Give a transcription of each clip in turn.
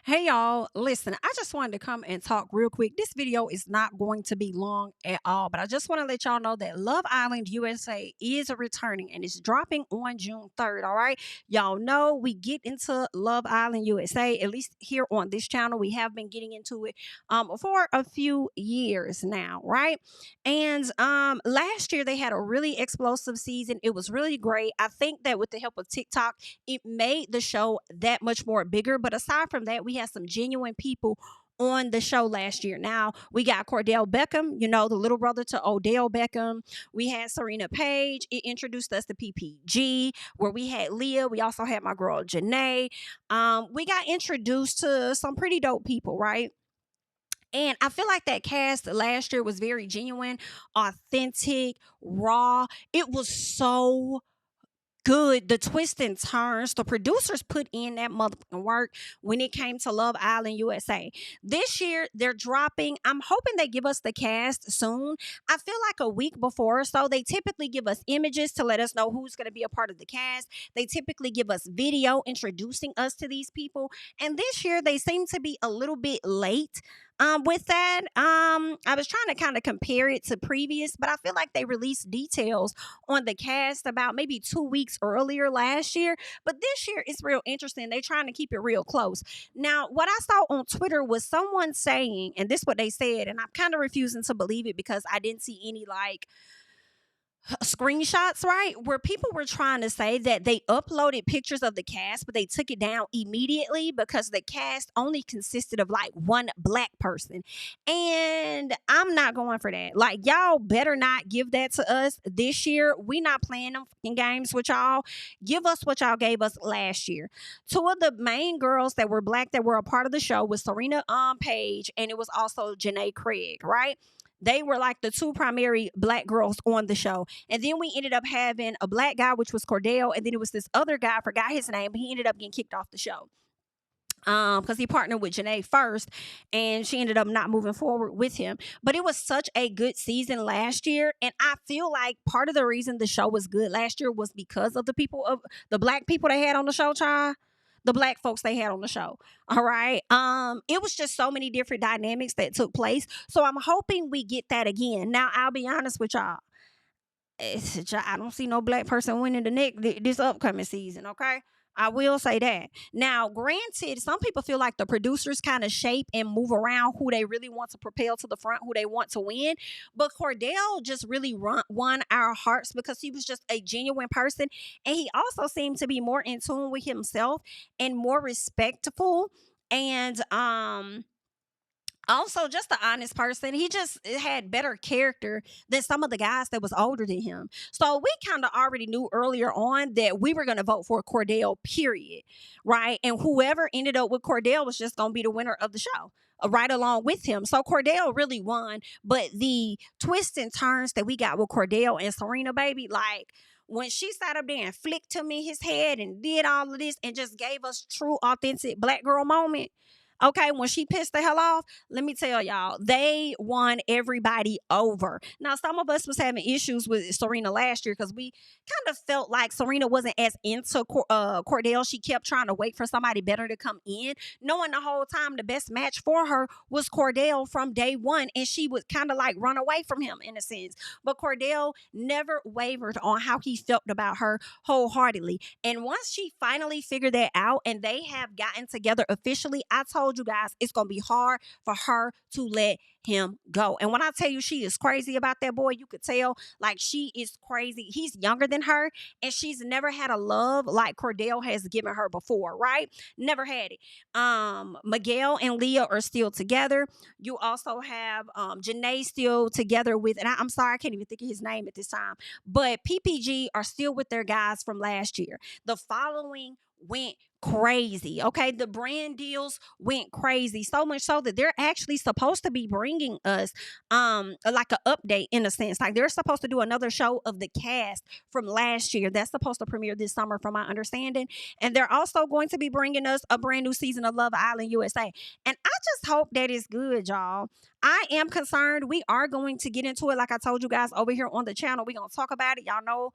Hey y'all, listen, I just wanted to come and talk real quick. This video is not going to be long at all, but I just want to let y'all know that Love Island USA is returning and it's dropping on June 3rd. All right. Y'all know we get into Love Island USA, at least here on this channel. We have been getting into it for a few years now, right? And last year they had a really explosive season. It was really great. I think that with the help of TikTok, it made the show that much more bigger. But aside from that, we had some genuine people on the show last year. Now we got Cordell Beckham, the little brother to Odell Beckham. We had Serena Page. It introduced us to PPG, where we had Leah. We also had my girl Janae. We got introduced to some pretty dope people, right? And I feel like that cast last year was very genuine, authentic, raw. It was so good. The twists and turns. The producers put in that motherfucking work when it came to Love Island USA. This year, they're dropping. I'm hoping they give us the cast soon. I feel like a week before or so. They typically give us images to let us know who's going to be a part of the cast. They typically give us video introducing us to these people. And this year, they seem to be a little bit late. With that, I was trying to kind of compare it to previous, but I feel like they released details on the cast about maybe 2 weeks earlier last year. But this year it's real interesting. They're trying to keep it real close. Now, what I saw on Twitter was someone saying, and this is what they said, and I'm kind of refusing to believe it because I didn't see any like screenshots, right? Where people were trying to say that they uploaded pictures of the cast, but they took it down immediately because the cast only consisted of like one black person. And I'm not going for that. Like, y'all better not give that to us this year. We not playing them fucking games with y'all. Give us what y'all gave us last year. Two of the main girls that were black that were a part of the show was Serena Page, and it was also Janae Craig, right? They were like the two primary black girls on the show. And then we ended up having a black guy, which was Cordell. And then it was this other guy, I forgot his name, but he ended up getting kicked off the show. Because he partnered with Janae first and she ended up not moving forward with him. But it was such a good season last year. And I feel like part of the reason the show was good last year was because of the black people they had on the show, child. The black folks they had on the show. All right. It was just so many different dynamics that took place. So I'm hoping we get that again. Now, I'll be honest with y'all. I don't see no black person winning this upcoming season. Okay. I will say that. Now, granted, some people feel like the producers kind of shape and move around who they really want to propel to the front, who they want to win. But Cordell just really won our hearts because he was just a genuine person. And he also seemed to be more in tune with himself and more respectful. And also just an honest person. He just had better character than some of the guys that was older than him. So we kind of already knew earlier on that we were going to vote for Cordell, period. Right. And whoever ended up with Cordell was just going to be the winner of the show, right along with him. So Cordell really won. But the twists and turns that we got with Cordell and Serena, baby, like, when she sat up there and flicked him in his head and did all of this and just gave us true, authentic black girl moment. Okay, when she pissed the hell off, let me tell y'all, they won everybody over. Now, some of us was having issues with Serena last year because we kind of felt like Serena wasn't as into Cordell. She kept trying to wait for somebody better to come in, knowing the whole time the best match for her was Cordell from day one, and she would kind of like run away from him in a sense. But Cordell never wavered on how he felt about her wholeheartedly. And once she finally figured that out and they have gotten together officially, I told you guys it's gonna be hard for her to let him go. And when I tell you she is crazy about that boy, you could tell like she is crazy. He's younger than her, and she's never had a love like Cordell has given her before, right? Never had it. Miguel and Leah are still together. You also have Janae still together with, and I'm sorry, I can't even think of his name at this time, but PPG are still with their guys from last year. The following went crazy. Okay, the brand deals went crazy, so much so that they're actually supposed to be bringing us like an update in a sense. Like, they're supposed to do another show of the cast from last year that's supposed to premiere this summer from my understanding, and they're also going to be bringing us a brand new season of Love Island USA. And I just hope that is good, y'all. I am concerned. We are going to get into it, like I told you guys over here on the channel. We're gonna talk about it. Y'all know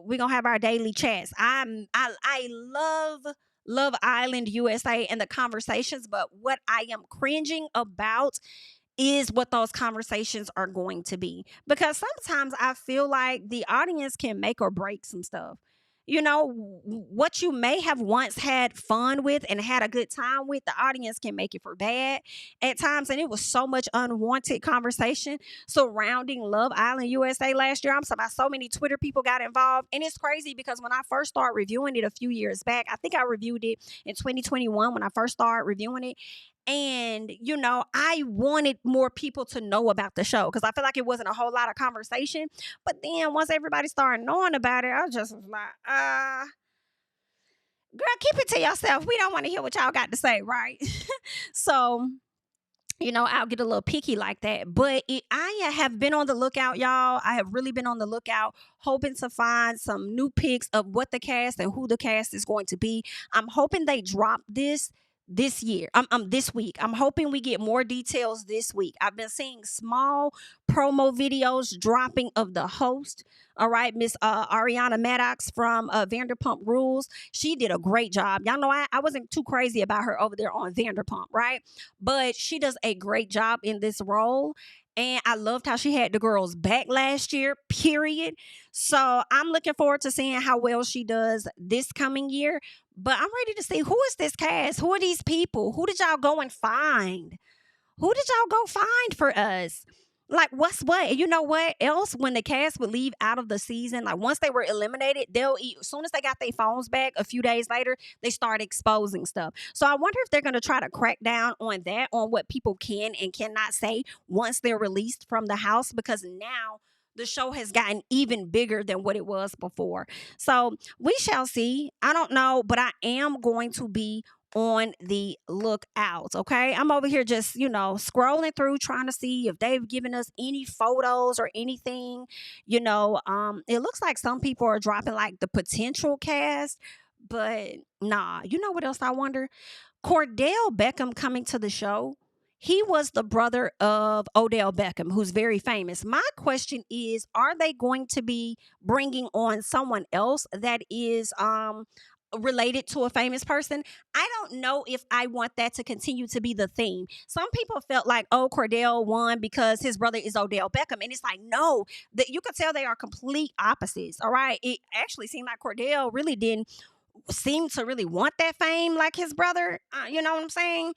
we're gonna have our daily chats. I love Love Island USA and the conversations, but what I am cringing about is what those conversations are going to be. Because sometimes I feel like the audience can make or break some stuff. You know, what you may have once had fun with and had a good time with, the audience can make it for bad at times. And it was so much unwanted conversation surrounding Love Island USA last year. I'm talking about so many Twitter people got involved. And it's crazy because when I first started reviewing it a few years back, I think I reviewed it in 2021 when I first started reviewing it. And, I wanted more people to know about the show because I feel like it wasn't a whole lot of conversation. But then once everybody started knowing about it, I just was like, girl, keep it to yourself. We don't want to hear what y'all got to say, right? So, I'll get a little picky like that. But I have been on the lookout, y'all. I have really been on the lookout, hoping to find some new pics of what the cast and who the cast is going to be. I'm hoping they drop this year. This week. I'm hoping we get more details this week. I've been seeing small promo videos dropping of the host. All right, Miss Ariana Maddox from Vanderpump Rules. She did a great job. Y'all know I wasn't too crazy about her over there on Vanderpump, right? But she does a great job in this role. And I loved how she had the girls back last year, period. So I'm looking forward to seeing how well she does this coming year. But I'm ready to see, who is this cast? Who are these people? Who did y'all go and find? Who did y'all go find for us? Like, what's what? And you know what else? When the cast would leave out of the season, like once they were eliminated, as soon as they got their phones back a few days later, they start exposing stuff. So I wonder if they're going to try to crack down on that, on what people can and cannot say once they're released from the house, because now the show has gotten even bigger than what it was before. So we shall see. I don't know, but I am going to be on the lookout. Okay. I'm over here just, scrolling through trying to see if they've given us any photos or anything. It looks like some people are dropping like the potential cast, but nah. You know what else I wonder? Cordell Beckham coming to the show. He was the brother of Odell Beckham, who's very famous. My question is, are they going to be bringing on someone else that is related to a famous person? I don't know if I want that to continue to be the theme. Some people felt like, oh, Cordell won because his brother is Odell Beckham. And it's like, no, that you could tell they are complete opposites. All right. It actually seemed like Cordell really didn't seem to really want that fame like his brother. You know what I'm saying?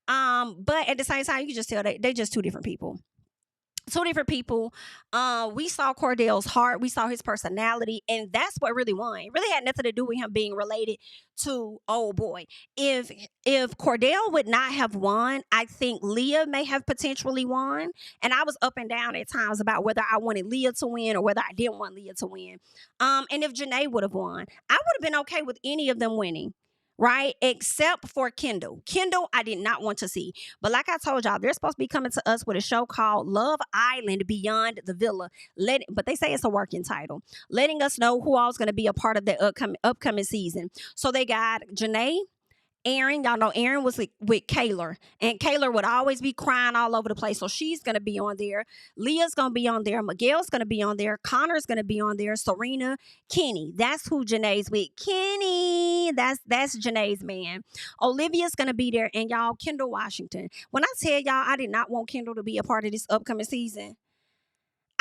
But at the same time, you can just tell they just two different people. Two different people. We saw Cordell's heart. We saw his personality, and that's what really won. It really had nothing to do with him being related to old boy. If Cordell would not have won, I think Leah may have potentially won. And I was up and down at times about whether I wanted Leah to win or whether I didn't want Leah to win. And if Janae would have won, I would have been okay with any of them winning. Right? Except for Kendall. Kendall, I did not want to see. But like I told y'all, they're supposed to be coming to us with a show called Love Island Beyond the Villa. But they say it's a working title. Letting us know who all's going to be a part of the upcoming season. So they got Janae, Aaron. Y'all know Aaron was with Kaylor, and Kaylor would always be crying all over the place. So she's going to be on there. Leah's going to be on there. Miguel's going to be on there. Connor's going to be on there. Serena, Kenny. That's who Janae's with. Kenny. That's Janae's man. Olivia's going to be there. And y'all, Kendall Washington. When I tell y'all I did not want Kendall to be a part of this upcoming season,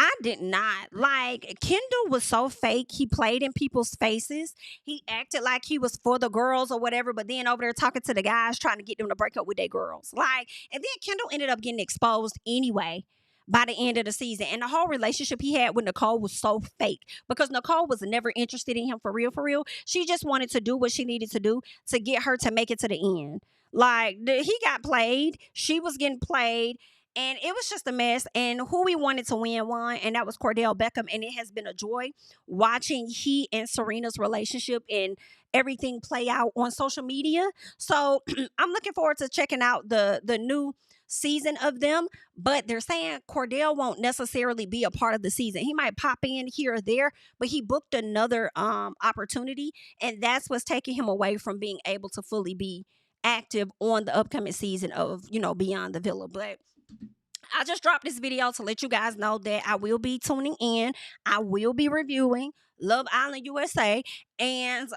I did not. Like, Kendall was so fake. He played in people's faces. He acted like he was for the girls or whatever, but then over there talking to the guys trying to get them to break up with their girls. Like, and then Kendall ended up getting exposed anyway by the end of the season. And the whole relationship he had with Nicole was so fake because Nicole was never interested in him for real, for real. She just wanted to do what she needed to do to get her to make it to the end. Like, he got played. She was getting played. And it was just a mess. And who we wanted to win won, and that was Cordell Beckham. And it has been a joy watching he and Serena's relationship and everything play out on social media. So I'm looking forward to checking out the new season of them. But they're saying Cordell won't necessarily be a part of the season. He might pop in here or there, but he booked another opportunity. And that's what's taking him away from being able to fully be active on the upcoming season of, Beyond the Villa. But I just dropped this video to let you guys know that I will be tuning in. I will be reviewing Love Island USA. And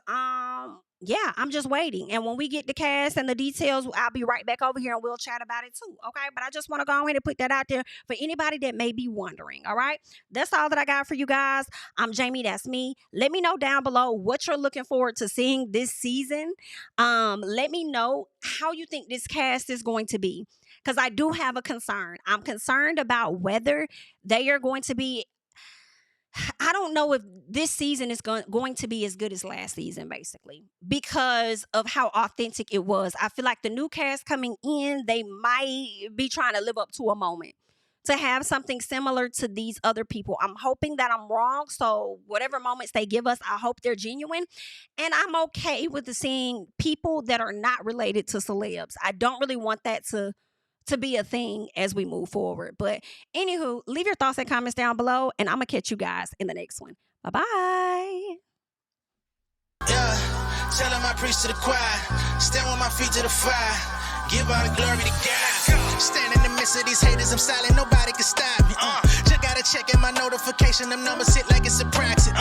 yeah, I'm just waiting. And when we get the cast and the details, I'll be right back over here and we'll chat about it too. Okay. But I just want to go ahead and put that out there for anybody that may be wondering. All right. That's all that I got for you guys. I'm Jami. That's me. Let me know down below what you're looking forward to seeing this season. Let me know how you think this cast is going to be. Because I do have a concern. I'm concerned about whether they are going to be. I don't know if this season is going to be as good as last season, basically, because of how authentic it was. I feel like the new cast coming in, they might be trying to live up to a moment to have something similar to these other people. I'm hoping that I'm wrong. So whatever moments they give us, I hope they're genuine. And I'm okay with seeing people that are not related to celebs. I don't really want that to be a thing as we move forward. But anywho, leave your thoughts and comments down below, and I'm gonna catch you guys in the next one. Bye-bye. Yeah, tell him I preach to the choir. Stand with my feet to the fire. Give all the glory to God. Stand in the midst of these haters, I'm silent, nobody can stop me. Just gotta check in my notification, them numbers hit like it's a praxis.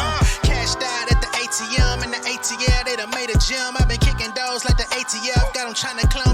Cashed out at the ATM, and the ATL, they done made a gym. I've been kicking doors like the ATF, got them trying to clone